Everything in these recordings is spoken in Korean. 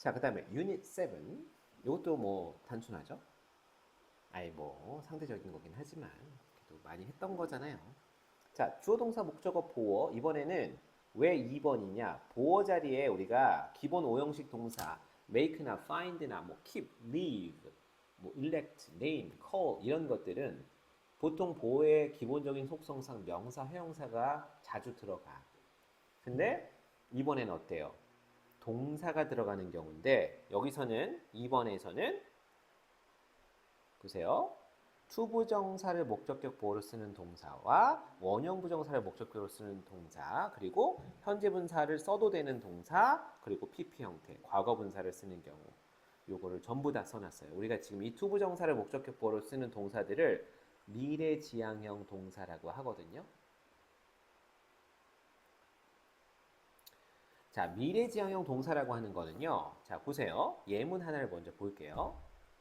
자, 그 다음에 유닛 7. 이것도 뭐 단순하죠? 아예 뭐 상대적인 거긴 하지만 그래도 많이 했던 거잖아요. 자, 주어 동사 목적어 보어. 이번에는 왜 2번이냐? 보어 자리에 우리가 기본 5형식 동사 make나 find나 뭐 keep, leave, 뭐 elect, name, call 이런 것들은 보통 보어의 기본적인 속성상 명사, 회용사가 자주 들어가. 근데 이번에는 어때요? 동사가 들어가는 경우인데 여기서는 2번에서는 보세요. 투부정사를 목적격 보호로 쓰는 동사와 원형 부정사를 목적격으로 쓰는 동사, 그리고 현재 분사를 써도 되는 동사, 그리고 PP 형태, 과거 분사를 쓰는 경우. 요거를 전부 다 써놨어요. 우리가 지금 이 투부정사를 목적격 보호로 쓰는 동사들을 미래지향형 동사라고 하거든요. 자, 미래지향형 동사라고 하는 거는요. 자, 보세요. 예문 하나를 먼저 볼게요.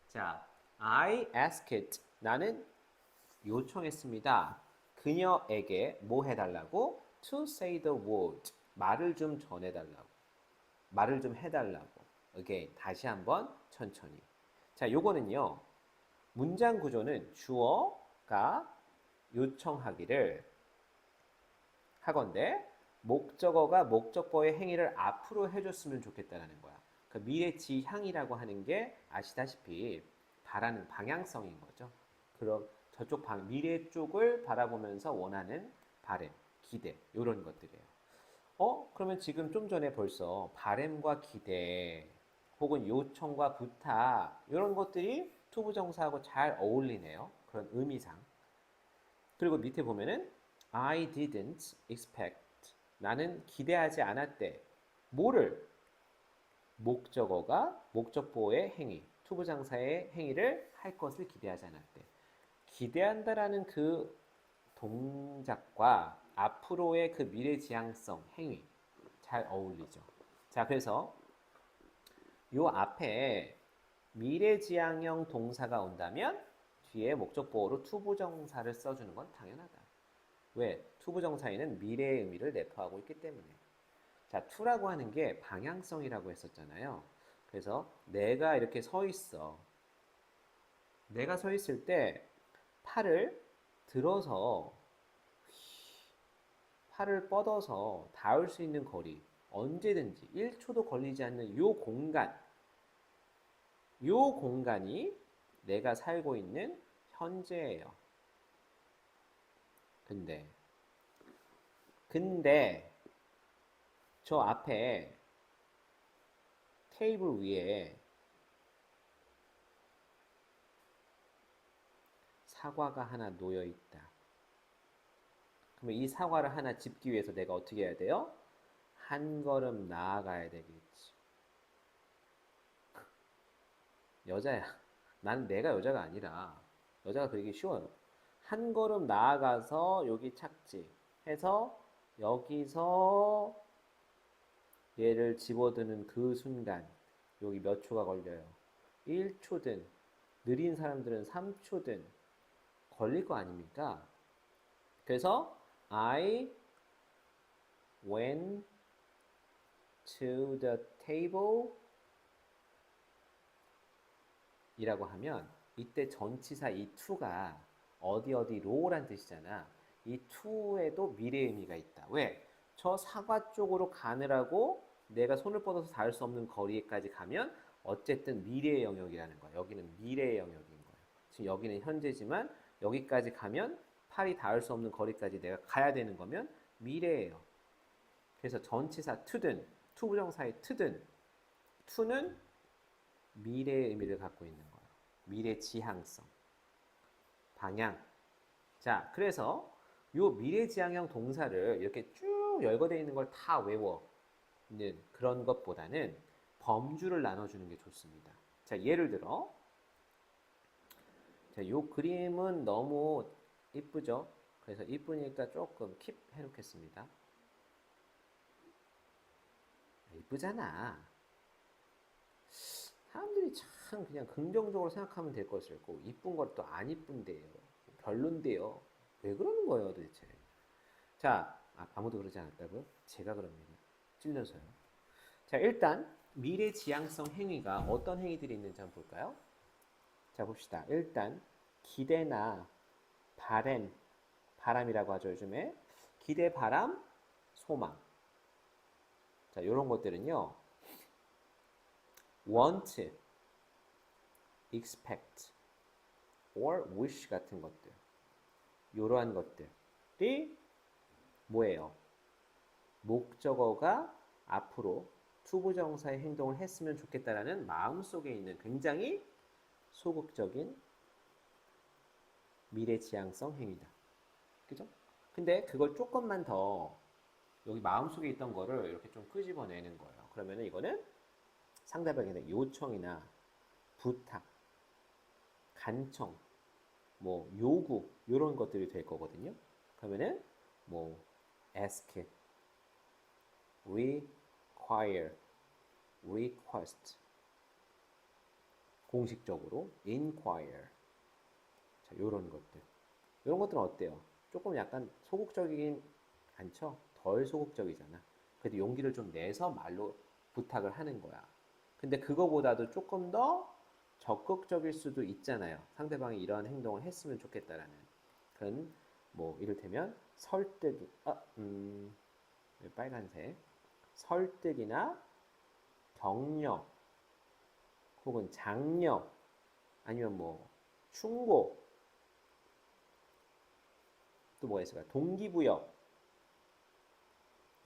자, I asked. 나는 요청했습니다. 그녀에게 뭐 해달라고? To say the word. 말을 좀 전해달라고. 말을 좀 해달라고. Again, 다시 한번 천천히. 자, 요거는요. 문장 구조는 주어가 요청하기를 하건대 목적어가 목적어의 행위를 앞으로 해줬으면 좋겠다는 거야. 그 미래 지향이라고 하는 게 아시다시피 바라는 방향성인 거죠. 그럼 저쪽 미래 쪽을 바라보면서 원하는 바램, 기대 이런 것들이에요. 그러면 지금 좀 전에 벌써 바램과 기대 혹은 요청과 부탁 이런 것들이 투부정사하고 잘 어울리네요. 그런 의미상. 그리고 밑에 보면은 I didn't expect. 나는 기대하지 않았대. 뭐를? 목적어가 목적보호의 행위, 투부정사의 행위를 할 것을 기대하지 않았대. 기대한다라는 그 동작과 앞으로의 그 미래지향성 행위 잘 어울리죠. 자, 그래서 요 앞에 미래지향형 동사가 온다면 뒤에 목적보호로 투부정사를 써주는 건 당연하다. 왜? 투부정사에는 미래의 의미를 내포하고 있기 때문에. 자, 투라고 하는 게 방향성이라고 했었잖아요. 그래서 내가 이렇게 서 있어. 내가 서 있을 때 팔을 들어서 팔을 뻗어서 닿을 수 있는 거리 언제든지 1초도 걸리지 않는 요 공간이 내가 살고 있는 현재예요. 근데 저 앞에 테이블 위에 사과가 하나 놓여 있다. 그러면 이 사과를 하나 짚기 위해서 내가 어떻게 해야 돼요? 한 걸음 나아가야 되겠지. 여자야. 나는 내가 여자가 아니라 여자가 그러기 쉬워요. 한 걸음 나아가서 여기 착지 해서 여기서 얘를 집어드는 그 순간 여기 몇 초가 걸려요? 1초든 느린 사람들은 3초든 걸릴 거 아닙니까? 그래서 I went to the table 이라고 하면 이때 전치사 이 to가 어디로란 뜻이잖아. 이 to에도 미래 의미가 있다. 왜? 저 사과 쪽으로 가느라고 내가 손을 뻗어서 닿을 수 없는 거리까지 가면 어쨌든 미래의 영역이라는 거야. 여기는 미래의 영역인 거야. 지금 여기는 현재지만 여기까지 가면 팔이 닿을 수 없는 거리까지 내가 가야 되는 거면 미래예요. 그래서 전치사 to든 투부정사의 to든 to는 미래의 의미를 갖고 있는 거예요. 미래 지향성, 방향. 자, 그래서 요 미래 지향형 동사를 이렇게 쭉 열거되어 있는 걸 다 외워는 그런 것보다는 범주를 나눠주는 게 좋습니다. 자, 예를 들어, 자, 요 그림은 너무 이쁘죠? 그래서 이쁘니까 조금 킵 해놓겠습니다. 이쁘잖아. 사람들이 참 그냥 긍정적으로 생각하면 될 것을 고 이쁜 것도 안 이쁜데요. 별론데요. 왜 그러는 거예요 도대체. 자, 아무도 그러지 않았다고요? 제가 그럽니다. 찔려서요. 자, 일단 미래지향성 행위가 어떤 행위들이 있는지 한번 볼까요? 자, 봅시다. 일단 기대나 바램, 바람이라고 하죠, 요즘에. 기대, 바람, 소망. 자, 이런 것들은요. want, expect, or wish 같은 것들. 이러한 것들이 뭐예요? 목적어가 앞으로 투부정사의 행동을 했으면 좋겠다라는 마음속에 있는 굉장히 소극적인 미래지향성 행위다. 그죠? 근데 그걸 조금만 더 여기 마음속에 있던 거를 이렇게 좀 끄집어내는 거예요. 그러면은 이거는 상대방의 요청이나 부탁, 간청, 뭐 요구 이런 것들이 될 거거든요. 그러면은 뭐 ask, require, request, 공식적으로 inquire. 자, 요런 것들. 이런 것들은 어때요? 조금 약간 소극적이긴 않죠? 덜 소극적이잖아. 그래도 용기를 좀 내서 말로 부탁을 하는 거야. 근데 그거보다도 조금 더 적극적일 수도 있잖아요. 상대방이 이런 행동을 했으면 좋겠다라는 그런 뭐 이를테면 설득, 빨간색 설득이나 격려 혹은 장려 아니면 뭐 충고 또 뭐가 있을까요? 동기부여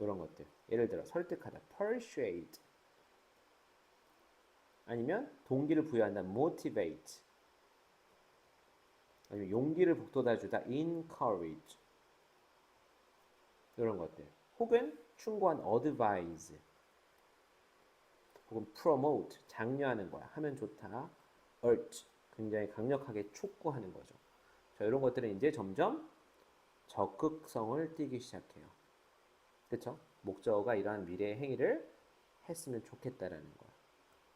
이런 것들. 예를 들어 설득하다, persuade. 아니면 동기를 부여한다, motivate. 아니면 용기를 북돋아주다, encourage. 이런 것들. 혹은 충고한 advise. 혹은 promote, 장려하는 거야. 하면 좋다. urge, 굉장히 강력하게 촉구하는 거죠. 자, 이런 것들은 이제 점점 적극성을 띠기 시작해요. 그렇죠? 목적어가 이러한 미래의 행위를 했으면 좋겠다라는 거야.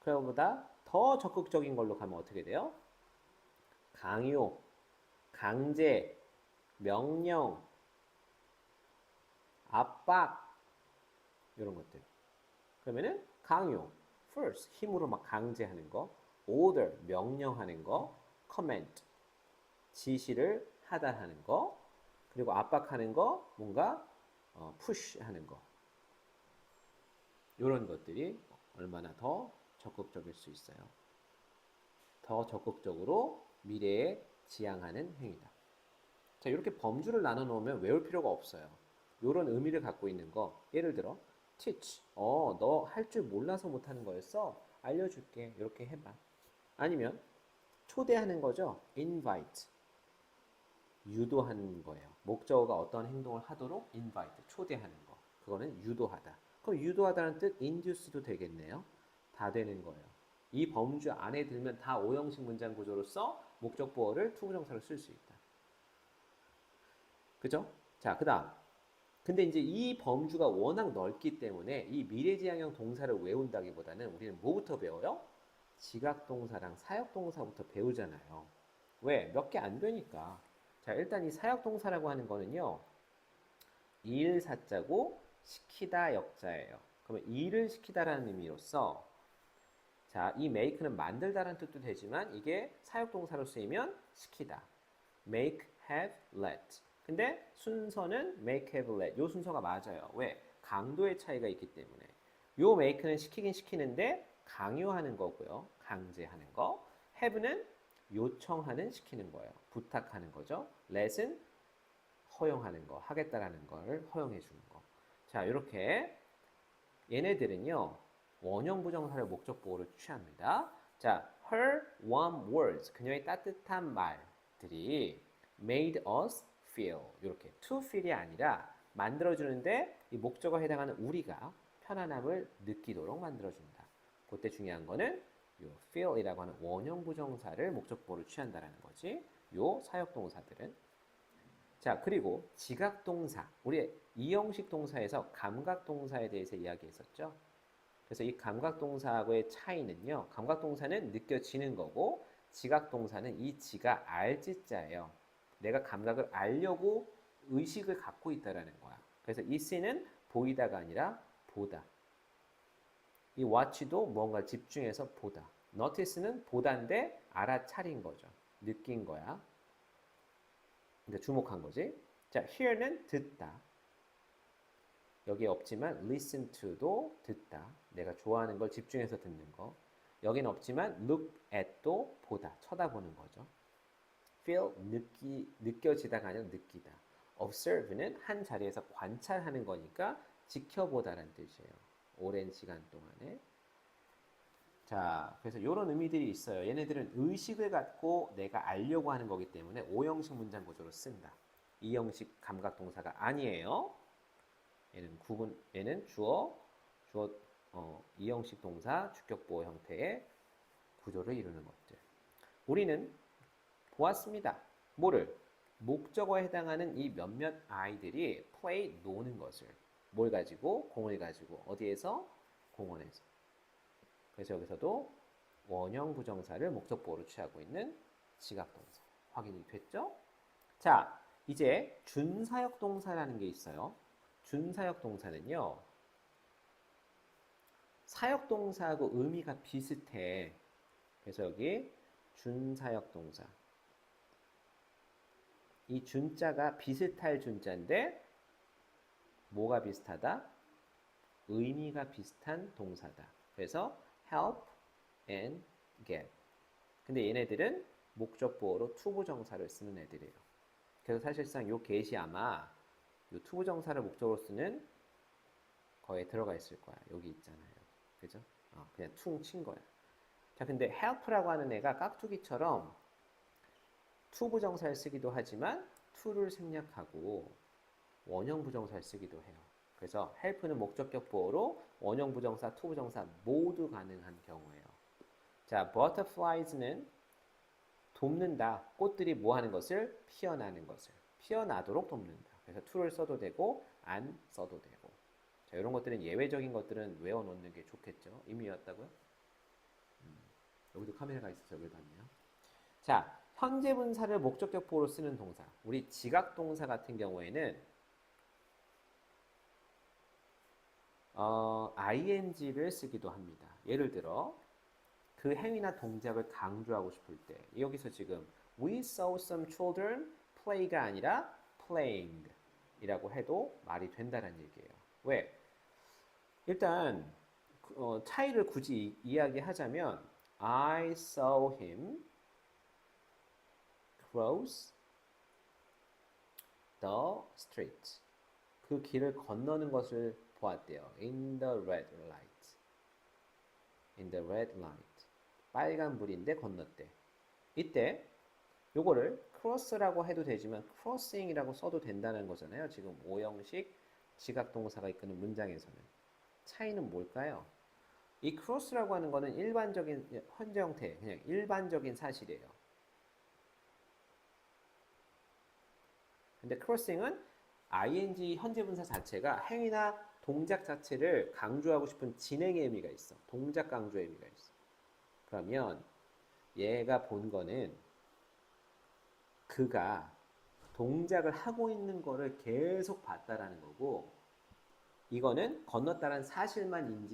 그보다 더 적극적인 걸로 가면 어떻게 돼요? 강요, 강제, 명령, 압박 이런 것들. 그러면은 강요, force 힘으로 막 강제하는 거, order 명령하는 거, command 지시를 하달하는 거, 그리고 압박하는 거 뭔가 push하는 거. 이런 것들이 얼마나 더 적극적일 수 있어요. 더 적극적으로 미래에 지향하는 행위다. 자, 이렇게 범주를 나눠 놓으면 외울 필요가 없어요. 이런 의미를 갖고 있는 거. 예를 들어, teach. 너 할 줄 몰라서 못하는 거였어? 알려줄게. 이렇게 해봐. 아니면 초대하는 거죠. invite. 유도하는 거예요. 목적어가 어떤 행동을 하도록 invite. 초대하는 거. 그거는 유도하다. 그럼 유도하다는 뜻 induce도 되겠네요. 다 되는 거예요. 이 범주 안에 들면 다 오형식 문장 구조로서 목적보어를 투부정사로 쓸 수 있다. 그죠? 자, 그 다음. 근데 이제 이 범주가 워낙 넓기 때문에 이 미래지향형 동사를 외운다기보다는 우리는 뭐부터 배워요? 지각동사랑 사역동사부터 배우잖아요. 왜? 몇 개 안 되니까. 자, 일단 이 사역동사라고 하는 거는요. 일 사자고 시키다 역자예요. 그러면 일을 시키다라는 의미로서 자, 이 make는 만들다라는 뜻도 되지만 이게 사역동사로 쓰이면 시키다. make, have, let. 근데 순서는 make, have, let. 요 순서가 맞아요. 왜? 강도의 차이가 있기 때문에. 요 make는 시키긴 시키는데 강요하는 거고요. 강제하는 거. have는 요청하는 시키는 거예요. 부탁하는 거죠. let은 허용하는 거, 하겠다라는 걸 허용해 주는 거. 자, 이렇게 얘네들은요. 원형 부정사를 목적 보호를 취합니다. 자, her warm words, 그녀의 따뜻한 말들이 made us feel. 이렇게 to feel이 아니라 만들어주는데 이 목적어에 해당하는 우리가 편안함을 느끼도록 만들어준다. 그때 중요한 거는 요 feel이라고 하는 원형 부정사를 목적 보호를 취한다라는 거지. 요 사역동사들은 자, 그리고 지각동사. 우리 이형식 동사에서 감각동사에 대해서 이야기했었죠. 그래서 이 감각동사하고의 차이는요. 감각동사는 느껴지는 거고 지각동사는 이 지가 알지자예요. 내가 감각을 알려고 의식을 갖고 있다라는 거야. 그래서 이 씨는 보이다가 아니라 보다. 이 watch도 뭔가 집중해서 보다. notice는 보다인데 알아차린 거죠. 느낀 거야. 근데 주목한 거지. 자, hear는 듣다. 여기에 없지만 listen to도 듣다. 내가 좋아하는 걸 집중해서 듣는 거. 여긴 없지만 look at도 보다. 쳐다보는 거죠. feel 느껴지다가 아니라 느끼다. observe는 한 자리에서 관찰하는 거니까 지켜보다라는 뜻이에요. 오랜 시간 동안에. 자, 그래서 이런 의미들이 있어요. 얘네들은 의식을 갖고 내가 알려고 하는 거기 때문에 오형식 문장 구조로 쓴다. 이형식 감각 동사가 아니에요. 얘는 주어, 이형식 동사, 주격 보호 형태의 구조를 이루는 것들. 우리는 보았습니다. 뭐를? 목적어에 해당하는 이 몇몇 아이들이 play, 노는 것을. 뭘 가지고? 공을 가지고. 어디에서? 공원에서. 그래서 여기서도 원형 부정사를 목적 보호로 취하고 있는 지각동사. 확인이 됐죠? 자, 이제 준사역 동사라는 게 있어요. 준사역 동사는요. 사역 동사하고 의미가 비슷해. 그래서 여기 준사역 동사. 이 준자가 비슷할 준자인데 뭐가 비슷하다? 의미가 비슷한 동사다. 그래서 help and get. 근데 얘네들은 목적 보호로 투부정사를 쓰는 애들이에요. 그래서 사실상 요 get이 아마 요 투부정사를 목적으로 쓰는 거에 들어가 있을 거야. 여기 있잖아요. 그죠? 그냥 퉁 친 거야. 자, 근데 help라고 하는 애가 깍두기처럼 투부정사를 쓰기도 하지만 to를 생략하고 원형 부정사를 쓰기도 해요. 그래서 help는 목적격 보호로 원형 부정사, 투부정사 모두 가능한 경우예요. 자, butterflies는 돕는다. 꽃들이 뭐 하는 것을? 피어나는 것을. 피어나도록 돕는다. 그래서 to를 써도 되고 안 써도 되고. 자, 이런 것들은 예외적인 것들은 외워놓는 게 좋겠죠. 의미였다고요? 여기도 카메라가 있어서 여기 봤네요. 자, 현재 분사를 목적격 보호로 쓰는 동사. 우리 지각 동사 같은 경우에는 ing를 쓰기도 합니다. 예를 들어 그 행위나 동작을 강조하고 싶을 때 여기서 지금 we saw some children play가 아니라 playing 이라고 해도 말이 된다는 얘기예요. 왜? 일단 차이를 굳이 이야기하자면 I saw him cross the street. 그 길을 건너는 것을 보았대요. In the red light. In the red light. 빨간불인데 건넜대. 이때 요거를 cross라고 해도 되지만 crossing이라고 써도 된다는 거잖아요. 지금 오형식 지각동사가 이끄는 문장에서는. 차이는 뭘까요? 이 cross라고 하는 거는 일반적인 현재 형태, 그냥 일반적인 사실이에요. 근데 crossing은 ing 현재 분사 자체가 행위나 동작 자체를 강조하고 싶은 진행의 의미가 있어. 동작 강조의 의미가 있어. 그러면 얘가 본 거는 그가 동작을 하고 있는 거를 계속 봤다라는 거고 이거는 건넜다는 사실만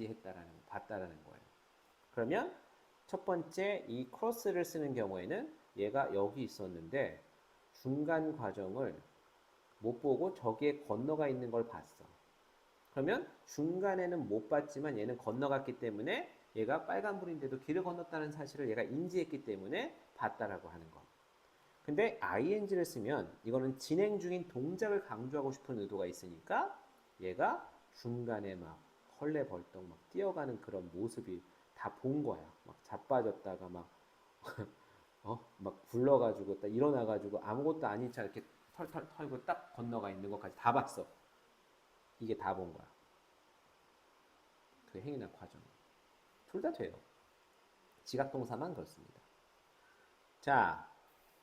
봤다라는 거예요. 그러면 첫 번째 이 크로스를 쓰는 경우에는 얘가 여기 있었는데 중간 과정을 못 보고 저기에 건너가 있는 걸 봤어. 그러면 중간에는 못 봤지만 얘는 건너갔기 때문에 얘가 빨간불인데도 길을 건넜다는 사실을 얘가 인지했기 때문에 봤다라고 하는 거. 근데 ing를 쓰면 이거는 진행 중인 동작을 강조하고 싶은 의도가 있으니까 얘가 중간에 막 헐레벌떡 막 뛰어가는 그런 모습이 다 본 거야. 막 자빠졌다가 막 막 굴러가지고 딱 일어나가지고 아무것도 아닌 차 이렇게 털털 털고 딱 건너가 있는 것까지 다 봤어. 이게 다 본 거야. 그 행위나 과정. 둘 다 돼요. 지각동사만 그렇습니다. 자,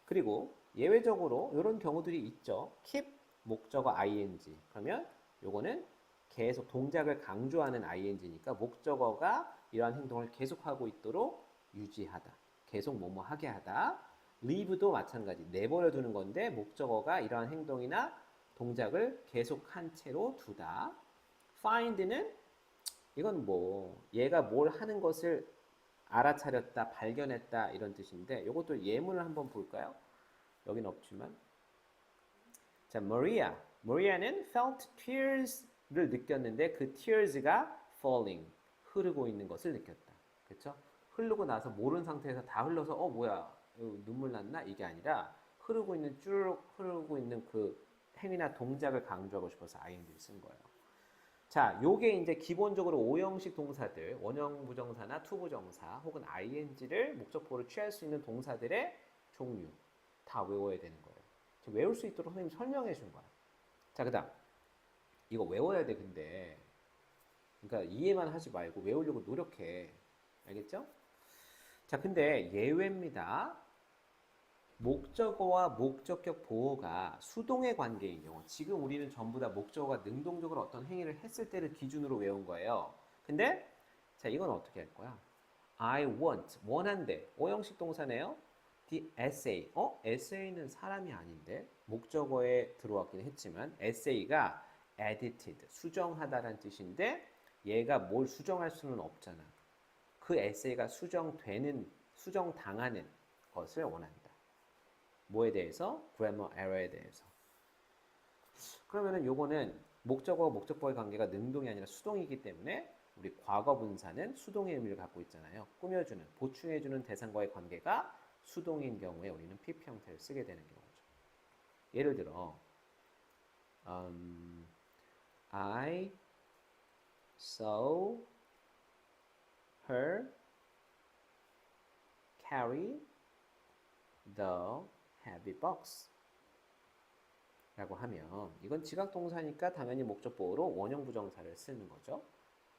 그리고 예외적으로 이런 경우들이 있죠. keep 목적어 ing. 그러면 요거는 계속 동작을 강조하는 ing니까 목적어가 이러한 행동을 계속하고 있도록 유지하다. 계속 뭐뭐 하게 하다. leave도 마찬가지. 내버려 두는 건데 목적어가 이러한 행동이나 동작을 계속한 채로 두다. find는 이건 뭐 얘가 뭘 하는 것을 알아차렸다, 발견했다 이런 뜻인데 이것도 예문을 한번 볼까요? 여긴 없지만 자, Maria는 felt tears를 느꼈는데 그 tears가 falling, 흐르고 있는 것을 느꼈다. 그렇죠? 흐르고 나서 모르는 상태에서 다 흘러서 뭐야 눈물 났나? 이게 아니라 흐르고 있는 쭉 흐르고 있는 그 행위나 동작을 강조하고 싶어서 ing를 쓴 거예요. 자, 요게 이제 기본적으로 오형식 동사들, 원형 부정사나 투부정사 혹은 ing를 목적보로 취할 수 있는 동사들의 종류 다 외워야 되는 거예요. 외울 수 있도록 선생님이 설명해 준 거야. 자, 그다음 이거 외워야 돼. 근데 그러니까 이해만 하지 말고 외우려고 노력해. 알겠죠? 자, 근데 예외입니다. 목적어와 목적격 보어가 수동의 관계인 경우, 지금 우리는 전부 다 목적어가 능동적으로 어떤 행위를 했을 때를 기준으로 외운 거예요. 근데 자, 이건 어떻게 할 거야? I want, 원한대. 오형식 동사네요. The essay. essay는 사람이 아닌데 목적어에 들어왔긴 했지만 essay가 edited, 수정하다라는 뜻인데 얘가 뭘 수정할 수는 없잖아. 그 에세이가 수정당하는 것을 원한다. 뭐에 대해서? grammar error에 대해서. 그러면은 요거는 목적어와 목적보의 관계가 능동이 아니라 수동이기 때문에 우리 과거 분사는 수동의 의미를 갖고 있잖아요. 꾸며주는, 보충해주는 대상과의 관계가 수동인 경우에 우리는 PP 형태를 쓰게 되는 경우죠. 예를 들어 I saw her carry the heavy box 라고 하면 이건 지각동사니까 당연히 목적보호로 원형부정사를 쓰는 거죠.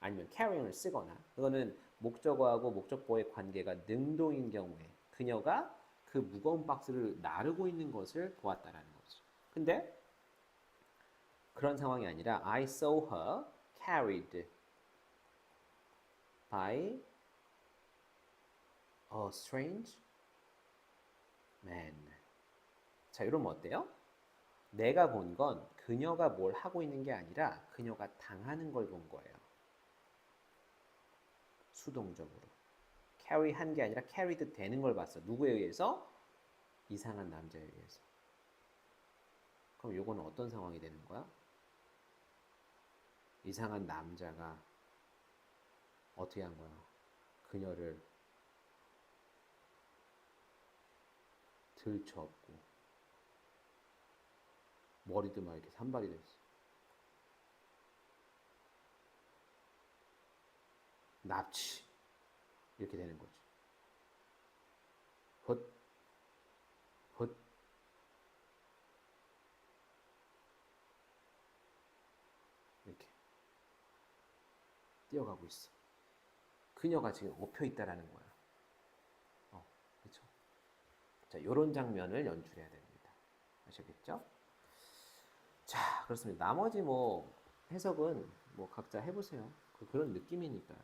아니면 carrying을 쓰거나 이거는 목적어하고 목적보호의 관계가 능동인 경우에 그녀가 그 무거운 박스를 나르고 있는 것을 보았다라는 거죠. 근데 그런 상황이 아니라 I saw her carried by a strange man. 자, 이러면 어때요? 내가 본 건 그녀가 뭘 하고 있는 게 아니라 그녀가 당하는 걸 본 거예요. 수동적으로. carry한 게 아니라 carried 되는 걸 봤어. 누구에 의해서? 이상한 남자에 의해서. 그럼 요거는 어떤 상황이 되는 거야? 이상한 남자가 어떻게 한 거야? 그녀를 들쳐업고 머리도 막 이렇게 산발이 됐어. 납치 이렇게 되는 거지. 헛 이렇게 뛰어가고 있어. 그녀가 지금 엎혀 있다라는 거야. 그렇죠? 자, 이런 장면을 연출해야 됩니다. 아시겠죠? 자, 그렇습니다. 나머지 뭐 해석은 뭐 각자 해보세요. 그런 느낌이니까.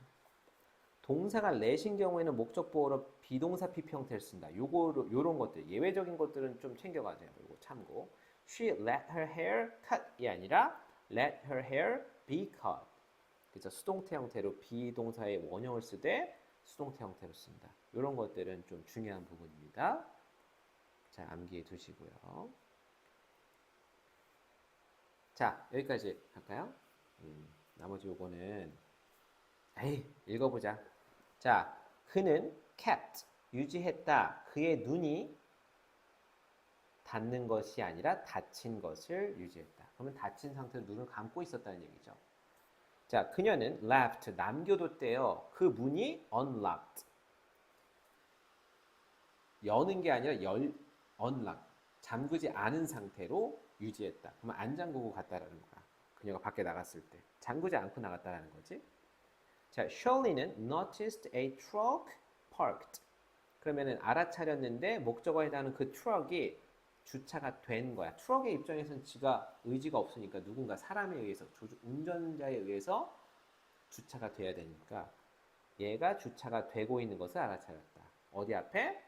동사가 let인 경우에는 목적 보호로 비동사 PP 형태를 쓴다. 요런 것들, 예외적인 것들은 좀 챙겨가세요. 요거 참고. She let her hair cut이 아니라 let her hair be cut. 그래서 수동태 형태로 비동사의 원형을 쓰되 수동태 형태로 쓴다. 이런 것들은 좀 중요한 부분입니다. 자, 암기해 두시고요. 자, 여기까지 할까요? 나머지 요거는 읽어보자. 자, 그는 kept, 유지했다. 그의 눈이 닫는 것이 아니라 닫힌 것을 유지했다. 그러면 닫힌 상태로 눈을 감고 있었다는 얘기죠. 자, 그녀는 left, 남겨뒀대요. 그 문이 unlocked. 여는 게 아니라 unlocked. 잠그지 않은 상태로 유지했다. 그러면 안 잠그고 갔다라는 거야. 그녀가 밖에 나갔을 때. 잠그지 않고 나갔다라는 거지. 자, Shirley는 noticed a truck parked. 그러면은 알아차렸는데 목적어에 해당하는 그 트럭이 주차가 된 거야. 트럭의 입장에서는 지가 의지가 없으니까 누군가 사람에 의해서 운전자에 의해서 주차가 돼야 되니까 얘가 주차가 되고 있는 것을 알아차렸다. 어디 앞에?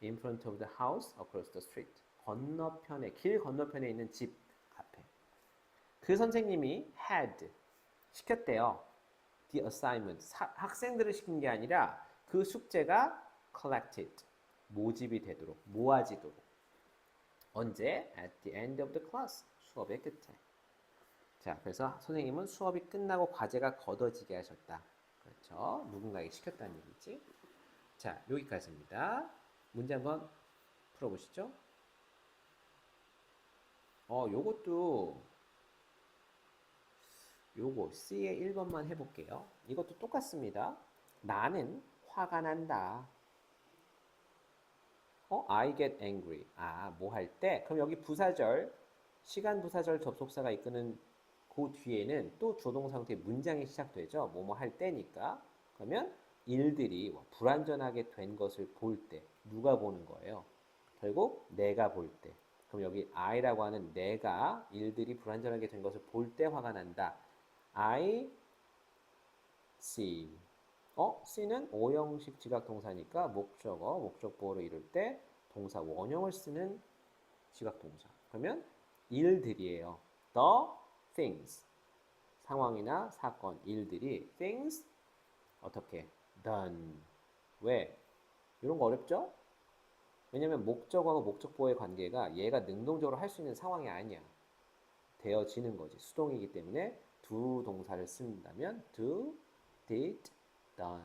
In front of the house across the street. 건너편에, 길 건너편에 있는 집 앞에. 그 선생님이 had 시켰대요. the assignment. 학생들을 시킨 게 아니라 그 숙제가 collected. 모집이 되도록, 모아지도록. 언제? At the end of the class. 수업의 끝에. 자, 그래서 선생님은 수업이 끝나고 과제가 걷어지게 하셨다. 그렇죠? 누군가에게 시켰다는 얘기지. 자, 여기까지입니다. 문제 한번 풀어보시죠. 요것도 요거 C의 1번만 해볼게요. 이것도 똑같습니다. 나는 화가 난다. I get angry. 뭐 할 때? 그럼 여기 부사절, 시간 부사절 접속사가 이끄는 그 뒤에는 또 조동사 형태의 문장이 시작되죠. 뭐뭐 할 때니까. 그러면 일들이 불완전하게 된 것을 볼 때, 누가 보는 거예요? 결국 내가 볼 때. 그럼 여기 I라고 하는 내가 일들이 불완전하게 된 것을 볼 때 화가 난다. I see. C는 오형식 지각동사니까 목적어, 목적보호를 이룰 때 동사 원형을 쓰는 지각동사. 그러면 일들이에요. The things. 상황이나 사건, 일들이 things 어떻게? done. 왜? 이런 거 어렵죠? 왜냐면 목적어하고 목적보호의 관계가 얘가 능동적으로 할 수 있는 상황이 아니야. 되어지는 거지. 수동이기 때문에 do 동사를 쓴다면 do, did, done.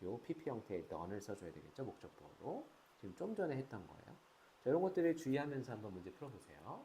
요 PP 형태의 done을 써줘야 되겠죠. 목적보호로. 지금 좀 전에 했던 거예요. 자, 이런 것들을 주의하면서 한번 문제 풀어보세요.